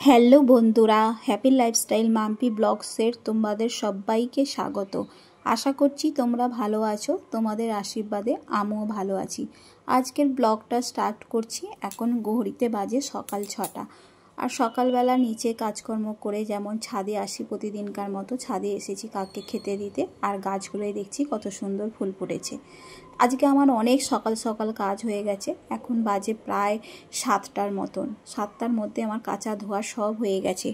Hello বন্ধুরা, happy lifestyle Mampi ব্লগসের তোমাদের সবাইকে স্বাগত। আশা করছি তোমরা ভালো আছো। তোমাদের আশীর্বাদে আমিও ভালো আছি। আজকের ব্লগটা স্টার্ট করছি। এখন ঘড়িতে বাজে সকাল 6টা। আর সকালবেলা নিচে কাজকর্ম করে যেমন ছাদে আসি প্রতিদিনকার মতো ছাদে এসেছি কাককে খেতে দিতে। আর গাছগুলোই দেখছি কত সুন্দর ফুল ফুটেছে। আজকে আমার অনেক সকাল সকাল কাজ হয়ে গেছে। এখন বাজে প্রায় 7টার মতন। 7টার মধ্যে আমার কাচা ধোয়া সব হয়ে গেছে।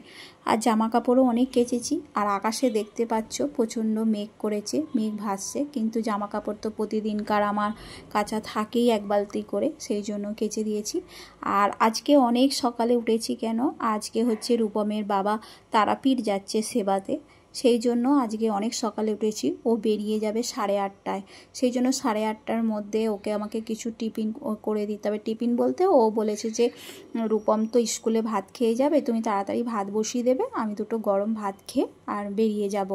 আর জামা কাপড়ও অনেক কেচেছি। আর আকাশে দেখতে পাচ্ছ প্রচণ্ড মেঘ করেছে, মেঘ ভাসছে, কিন্তু জামা কাপড় তো প্রতিদিনকার আমার কাচা থাকেই এক বালতি করে, সেই জন্য কেচে দিয়েছি। আর আজকে অনেক সকালে উঠেছি কেন, আজকে হচ্ছে রূপমের বাবা তারাপীঠ যাচ্ছে সেবাতে, সেই জন্য আজকে অনেক সকালে উঠেছি। ও বেরিয়ে যাবে 8:30টায়, সেই জন্য 8:30টার মধ্যে ওকে আমাকে কিছু টিফিন করে দিতে হবে। টিফিন বলতে ও বলেছে যে রূপম তো স্কুলে ভাত খেয়ে যাবে, তুমি তাড়াতাড়ি ভাত বসিয়ে দেবে, আমি দুটো গরম ভাত খেয়ে আর বেরিয়ে যাব।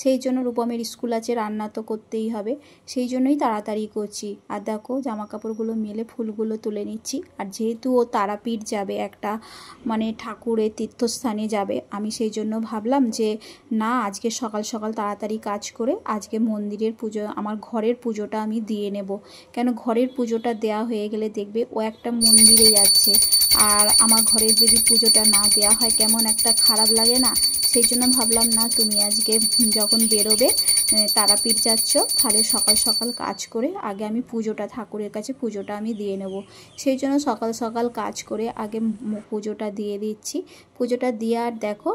সেই জন্য রূপমের স্কুল আছে, রান্না তো করতেই হবে, সেই জন্যই তাড়াতাড়ি করছি। আর দেখো জামা কাপড়গুলো মেলে ফুলগুলো তুলে নিচ্ছি। আর যেহেতু ও তারাপীঠ যাবে, একটা মানে ঠাকুরের তীর্থস্থানে যাবে, আমি সেই জন্য ভাবলাম যে না, আজকে সকাল সকাল তাড়াতাড়ি কাজ করে আজকে মন্দিরের পুজো, আমার ঘরের পুজোটা আমি দিয়ে নেব। কেন ঘরের পুজোটা দেয়া হয়ে গেলে দেখবে ও একটা মন্দিরে যাচ্ছে, আর আমার ঘরের যদি পুজোটা না দেয়া হয় কেমন একটা খারাপ লাগে না। সেই জন্য ভাবলাম না, তুমি আজকে যখন বেরোবে তারাপীঠ যাচ্ছ, তাহলে সকাল সকাল কাজ করে আগে আমি পুজোটা, ঠাকুরের কাছে পুজোটা আমি দিয়ে নেব। সেই জন্য সকাল সকাল কাজ করে আগে পুজোটা দিয়ে দিচ্ছি। পুজোটা দিয়ে আর দেখো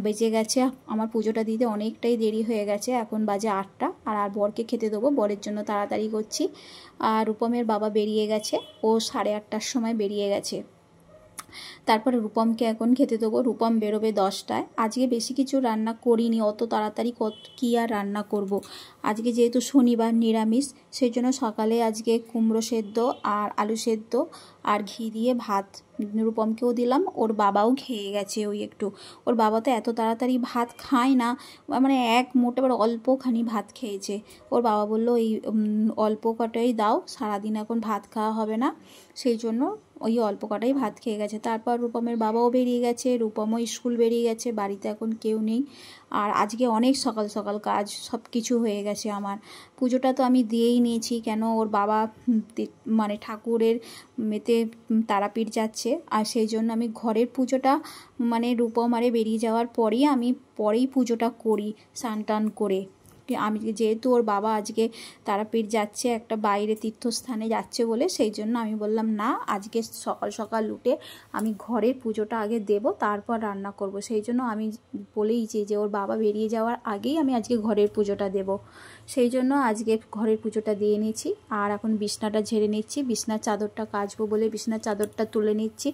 বেজে গেছে, আমার পুজোটা দিতে অনেকটাই দেরি হয়ে গেছে। এখন বাজে 8টা। আর বরকে খেতে দেবো, বরের জন্য তাড়াতাড়ি করছি। আর রূপমের বাবা বেরিয়ে গেছে, ও 8:30টার সময় বেরিয়ে গেছে। তারপরে রূপমকে এখন খেতে দেবো। রূপম বেরোবে 10টায়। আজকে বেশি কিছু রান্না করিনি, অত তাড়াতাড়ি কী আর রান্না করব। আজকে যেহেতু শনিবার নিরামিষ, সেই জন্য সকালে আজকে কুমড়ো সেদ্ধ আর আলু সেদ্ধ আর ঘি দিয়ে ভাত রূপমকেও দিলাম, ওর বাবাও খেয়ে গেছে। ওই একটু, ওর বাবা তো এত তাড়াতাড়ি ভাত খায় না, মানে এক মোটামুটি অল্পখানি ভাত খেয়েছে। ওর বাবা বললো এই অল্প কটাই দাও, সারাদিন এখন ভাত খাওয়া হবে না, সেই জন্য ওই অল্প কটাই ভাত খেয়ে গেছে। তারপর রূপমের বাবাও বেরিয়ে গেছে, রূপমও স্কুল বেরিয়ে গেছে, বাড়িতে এখন কেউ নেই। আর আজকে অনেক সকাল সকাল কাজ সব কিছু হয়ে গেছে আমার। পুজোটা তো আমি দিয়েই নিয়েছি, কেন ওর বাবা মানে ঠাকুরের মেতে তারাপীঠ যাচ্ছে, আর সেই জন্য আমি ঘরের পুজোটা মানে রূপম আরে বেরিয়ে যাওয়ার পরেই পুজোটা করি স্নান টান করে। আমি যেহেতু ওর বাবা আজকে তারাপীঠ যাচ্ছে, একটা বাইরে তীর্থস্থানে যাচ্ছে বলে, সেই জন্য আমি বললাম না, আজকে সকাল সকাল উঠে আমি ঘরের পুজোটা আগে দেব, তারপর রান্না করব। সেই জন্য আমি বলেইছি যে ওর বাবা বেরিয়ে যাওয়ার আগেই আমি আজকে ঘরের পুজোটা দেব। সেই জন্য আজকে ঘরের পুজোটা দিয়ে নিয়েছি। আর এখন বিছনাটা ঝেড়ে নিচ্ছি, বিছনার চাদরটা কাচবো বলে বিছনার চাদরটা তুলে নিচ্ছি।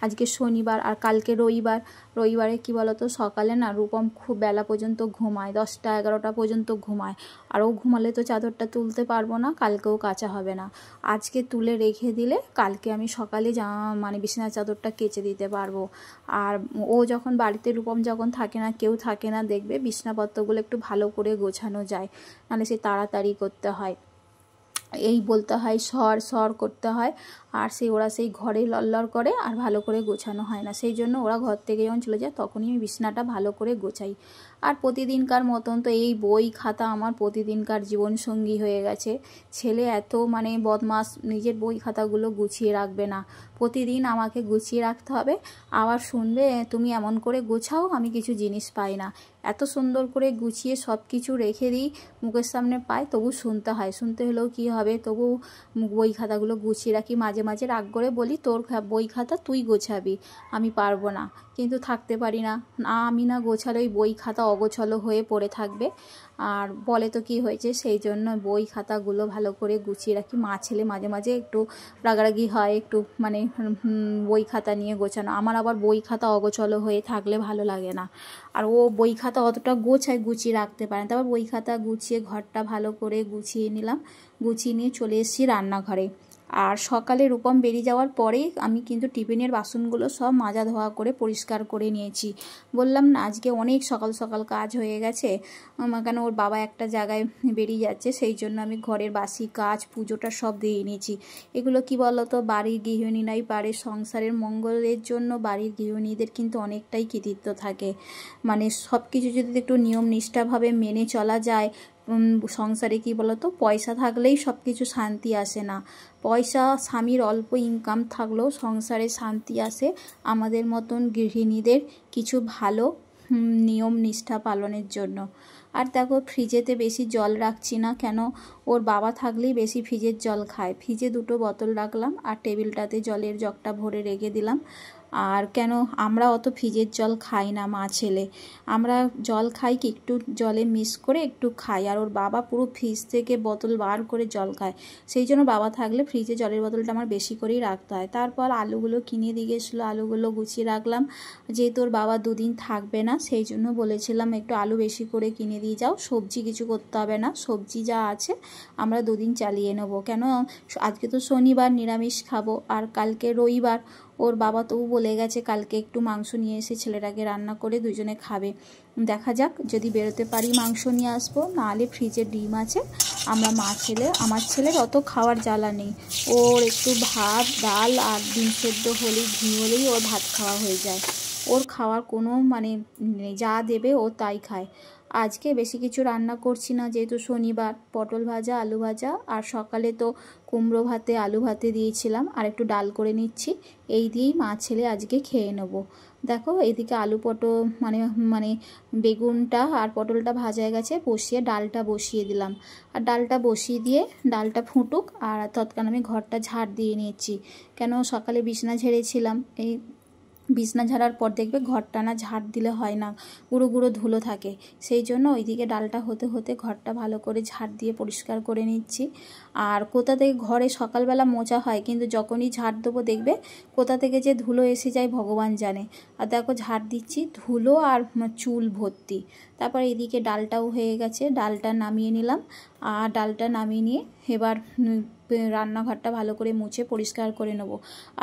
আজকে শনিবার আর কালকে রবিবার। রবিবারে কি বলতো, সকালে না রূপম খুব বেলা পর্যন্ত ঘুমায়, 10টা 11টা পর্যন্ত ঘুমায়। আর ও ঘুমালে তো চাদরটা তুলতে পারবো না, কালকেও কাচা হবে না। আজকে তুলে রেখে দিলে কালকে আমি সকালে মানে বিছানার চাদরটা কেচে দিতে পারবো। আর ও যখন বাড়িতে, রূপম যখন থাকে না, কেউ থাকে না, দেখবে বিছনাপত্রগুলো একটু ভালো করে গোছানো যায়, নাহলে সে তাড়াতাড়ি করতে হয়, এই বলতে হয় সর সর করতে হয়, আর ওরা সেই ঘরে লড়লড় করে আর ভালো করে গোছানো হয় না। সেই জন্য ওরা ঘর থেকে যখন চলে যায় তখনই আমি বিছনাটা ভালো করে গোছাই। আর প্রতিদিনকার মতন তো এই বই খাতা আমার প্রতিদিনকার জীবনসঙ্গী হয়ে গেছে। ছেলে এত মানে বদমাশ, নিজের বই খাতাগুলো গুছিয়ে রাখবে না, প্রতিদিন আমাকে গুছিয়ে রাখতে হবে। আবার শুনবে তুমি এমন করে গোছাও, আমি কিছু জিনিস পাই না। এত সুন্দর করে গুছিয়ে সব কিছু রেখে দিই, মুখের সামনে পাই, তবু শুনতে হয়। শুনতে হলেও কী হবে, তবু বই খাতাগুলো গুছিয়ে রাখি। মাঝে মাঝে রাগ করে বলি, তোর বই খাতা তুই গোছাবি, আমি পারবো না, কিন্তু থাকতে পারি না। আমি না গোছালে ওই বই খাতা অগোছালো হয়ে পড়ে থাকবে, আর বলে তো কি হয়েছে, সেই জন্য বই খাতাগুলো ভালো করে গুছিয়ে রাখি। মা ছেলে মাঝে মাঝে একটু রাগারাগি হয়, একটু মানে বই খাতা নিয়ে গোছানো। আমার আবার বই খাতা অগোছালো হয়ে থাকলে ভালো লাগে না। আর ও বই খাতা অতটা গুছিয়ে রাখতে পারে না। তারপর বই খাতা গুছিয়ে ঘরটা ভালো করে গুছিয়ে নিলাম, গুছিয়ে নিয়ে চলে এসেছি রান্নাঘরে। আর সকালে রূপম বেরিয়ে যাওয়ার পরেই আমি কিন্তু টিফিনের বাসনগুলো সব মাজা ধোয়া করে পরিষ্কার করে নিয়েছি। বললাম না আজকে অনেক সকাল সকাল কাজ হয়ে গেছে, কেন ওর বাবা একটা জায়গায় বেরিয়ে যাচ্ছে, সেই জন্য আমি ঘরের বাসি কাজ পুজোটা সব দিয়ে নিয়েছি। এগুলো কি বলতো, বাড়ির গৃহিণীরাই পারে, সংসারের মঙ্গলের জন্য বাড়ির গৃহিণীদের কিন্তু অনেকটাই কৃতিত্ব থাকে। মানে সব কিছু যদি একটু নিয়ম নিষ্ঠাভাবে মেনে চলা যায়, সংসারে কি বলতো, পয়সা থাকলেই সব কিছু শান্তি আসে না। পয়সা, স্বামীর অল্প ইনকাম থাকলেও সংসারে শান্তি আসে আমাদের মতন গৃহিণীদের কিছু ভালো নিয়ম নিষ্ঠা পালনের জন্য। আর দেখো ফ্রিজেতে বেশি জল রাখছি না, কেন ওর বাবা থাকলেই বেশি ফ্রিজের জল খায়। ফ্রিজে 2টো বোতল রাখলাম আর টেবিলটাতে জলের জগটা ভরে রেখে দিলাম। আর কেন আমরা অত ফ্রিজের জল খাই না, মা ছেলে আমরা জল খাই কি একটু জলে মিক্স করে একটু খাই, আর ওর বাবা পুরো ফ্রিজ থেকে বোতল বার করে জল খায়। সেই জন্য বাবা থাকলে ফ্রিজে জলের বোতলটা আমার বেশি করেই রাখতে হয়। তারপর আলুগুলো কিনে দিয়ে গেছিলো, আলুগুলো গুছিয়ে রাখলাম। যেহেতু ওর বাবা 2 দিন থাকবে না, সেই জন্য বলেছিলাম একটু আলু বেশি করে কিনে দিয়ে যাও, সবজি কিছু করতে হবে না, সবজি যা আছে আমরা 2 দিন চালিয়ে নেবো। কেন আজকে তো শনিবার, নিরামিষ খাবো, আর কালকে রবিবার। ওর বাবা তবু বলে গেছে কালকে একটু মাংস নিয়ে এসে ছেলেটাকে রান্না করে দুজনে খাবে। দেখা যাক, যদি বেরোতে পারি মাংস নিয়ে আসবো, নাহলে ফ্রিজে ডিম আছে। আমরা মা ছেলে, আমার ছেলের অত খাওয়ার জ্বালা নেই, ওর একটু ভাত ডাল আর ডিম সেদ্ধ হলেই, ঘি হলেই ওর ভাত খাওয়া হয়ে যায়। ওর খাওয়ার কোনো মানে যা দেবে ও তাই খায়। আজকে বেশি কিছু রান্না করছি না, যেহেতু শনিবার। পটল ভাজা, আলু ভাজা, আর সকালে তো কুমড়ো ভাতে আলু ভাতে দিয়েছিলাম, আর একটু ডাল করে নিচ্ছি। এই দিয়েই মা ছেলে আজকে খেয়ে নেব। দেখো এদিকে আলু পটল মানে বেগুনটা আর পটলটা ভাজা হয়ে গেছে, বসিয়ে ডালটা বসিয়ে দিলাম। আর ডালটা বসিয়ে দিয়ে ডালটা ফুটুক, আর তৎক্ষণ আমি ঘরটা ঝাড় দিয়ে নিয়েছি। কেন সকালে বিছনা ঝেড়েছিলাম, এই বিছনা ঝাড়ার পর দেখবে ঘরটা না ঝাড় দিলে হয় না, গুঁড়ো গুঁড়ো ধুলো থাকে। সেই জন্য ওইদিকে ডালটা হতে হতে ঘরটা ভালো করে ঝাড় দিয়ে পরিষ্কার করে নিচ্ছি। আর কোথা থেকে ঘরে সকালবেলা মোছা হয়, কিন্তু যখনই ঝাড় দেবো দেখবে কোথা থেকে যে ধুলো এসে যায় ভগবান জানে। আর দেখো ঝাড় দিচ্ছি, ধুলো আর চুল ভর্তি। তারপর এদিকে ডালটাও হয়ে গেছে, ডালটা নামিয়ে নিলাম। আর ডালটা নামিয়ে নিয়ে এবার রান্নাঘরটা ভালো করে মুছে পরিষ্কার করে নেব।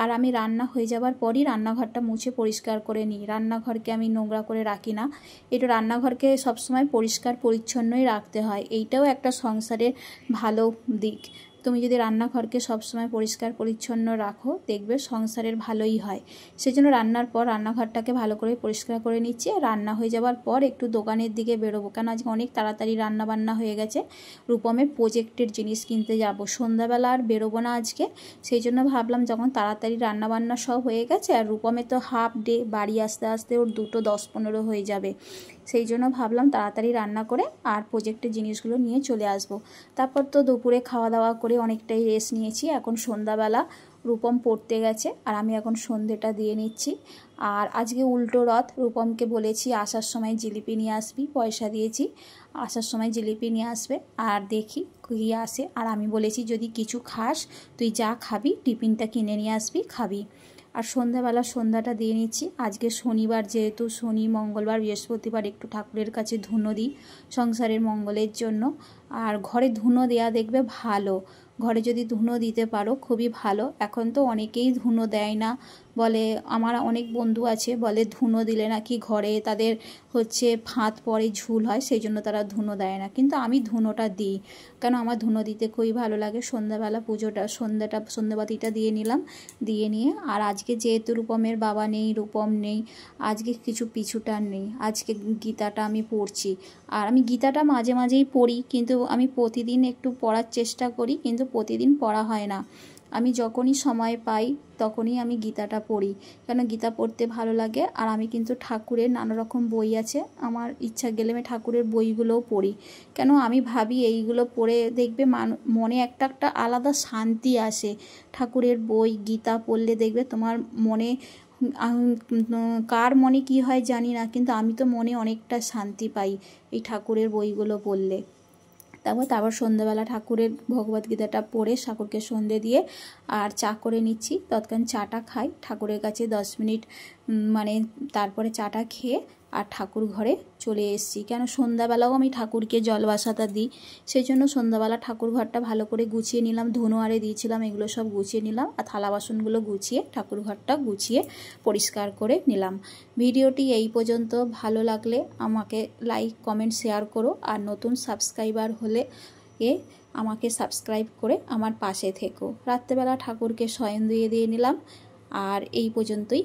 আর আমি রান্না হয়ে যাবার পরই রান্নাঘরটা মুছে পরিষ্কার করে নিই, রান্নাঘরকে আমি নোংরা করে রাখি না। একটু রান্নাঘরকে সবসময় পরিষ্কার পরিচ্ছন্নই রাখতে হয়, এইটাও একটা সংসারের ভালো দিক। তুমি যদি রান্নাঘরকে সবসময় পরিষ্কার পরিচ্ছন্ন রাখো, দেখবে সংসারের ভালোই হয়। সেই জন্য রান্নার পর রান্নাঘরটাকে ভালো করে পরিষ্কার করে নিচ্ছি। রান্না হয়ে যাওয়ার পর একটু দোকানের দিকে বেরোবো, কেন আজকে অনেক তাড়াতাড়ি রান্না বান্না হয়ে গেছে। রূপমের প্রজেক্টের জিনিস কিনতে যাব, সন্ধ্যাবেলা আর বেরোবো না আজকে। সেই জন্য ভাবলাম যখন তাড়াতাড়ি রান্না বান্না সব হয়ে গেছে, আর রূপমের তো হাফ ডে, বাড়ি আসতে আসতে ওর 2:10-15 হয়ে যাবে। সেই জন্য ভাবলাম তাড়াতাড়ি রান্না করে আর প্রজেক্টের জিনিসগুলো নিয়ে চলে আসব। তারপর তো দুপুরে খাওয়া দাওয়া করে অনেকটাই রেস্ট নিয়েছি। এখন সন্ধ্যাবেলা, রূপম পড়তে গেছে আর আমি এখন সন্ধেটা দিয়ে নিচ্ছি। আর আজকে উল্টো রথ, রূপমকে বলেছি আসার সময় জিলিপি নিয়ে আসবি, পয়সা দিয়েছি, আসার সময় জিলিপি নিয়ে আসবে। আর দেখি কী আসে। আর আমি বলেছি যদি কিছু খাস, তুই যা খাবি টিফিনটা কিনে নিয়ে আসবি, খাবি। আর সন্ধ্যাবেলা সন্ধ্যাটা দিয়ে নিচ্ছি। আজকে শনিবার, যেহেতু শনি মঙ্গলবার বৃহস্পতিবার একটু ঠাকুরের কাছে ধুনো দিই সংসারের মঙ্গলের জন্য। আর ঘরে ধুনো দেয়া দেখবে ভালো, ঘরে যদি ধুনো দিতে পারো খুবই ভালো। এখন তো অনেকেই ধুনো দেয় না, বলে, আমার অনেক বন্ধু আছে বলে ধুনো দিলে নাকি ঘরে তাদের হচ্ছে ফাঁদ পড়ে, ঝুল হয়, সেই জন্য তারা ধুনো দেয় না। কিন্তু আমি ধুনোটা দিই, কেন আমার ধুনো দিতে খুবই ভালো লাগে। সন্ধ্যাবেলা সন্ধ্যাবাতিটা দিয়ে নিলাম, দিয়ে নিয়ে আর আজকে যেহেতু রূপমের বাবা নেই, রূপম নেই, আজকে কিছু পিছুটান নেই, আজকে গীতাটা আমি পড়ছি। আর আমি গীতাটা মাঝে মাঝেই পড়ি, কিন্তু আমি প্রতিদিন একটু পড়ার চেষ্টা করি, কিন্তু প্রতিদিন পড়া হয় না। আমি যখনই সময় পাই তখনই আমি গীতাটা পড়ি, কেন গীতা পড়তে ভালো লাগে। আর আমি কিন্তু ঠাকুরের নানা রকম বই আছে, আমার ইচ্ছা গেলে আমি ঠাকুরের বইগুলোও পড়ি। কেন আমি ভাবি এইগুলো পড়ে দেখবে মনে একটা একটা আলাদা শান্তি আসে। ঠাকুরের বই গীতা পড়লে দেখবে তোমার মনে, কার মনে কি হয় জানি না, কিন্তু আমি তো মনে অনেকটা শান্তি পাই এই ঠাকুরের বইগুলো পড়লে। তারপর সন্ধ্যাবেলা ঠাকুরের ভগবদ্গীতাটা পড়ে ঠাকুরকে সন্ধে দিয়ে আর চা করে নিচ্ছি। তৎক্ষণ চাটা খাই ঠাকুরের কাছে 10 মিনিট, মানে তারপরে চাটা খেয়ে আর ঠাকুর ঘরে চলে এসেছি। কেন সন্ধ্যাবেলাও আমি ঠাকুরকে জল বাসাতা দিই, সেই জন্য সন্ধ্যাবেলা ঠাকুর ঘরটা ভালো করে গুছিয়ে নিলাম। ধনু আরে দিয়েছিলাম, এগুলো সব গুছিয়ে নিলাম। আর থালা বাসনগুলো গুছিয়ে ঠাকুর ঘরটা গুছিয়ে পরিষ্কার করে নিলাম। ভিডিওটি এই পর্যন্ত। ভালো লাগলে আমাকে লাইক কমেন্ট শেয়ার করো। আর নতুন সাবস্ক্রাইবার হলে আমাকে সাবস্ক্রাইব করে আমার পাশে থেকো। রাত্রেবেলা ঠাকুরকে শয়ন দিয়ে নিলাম। আর এই পর্যন্তই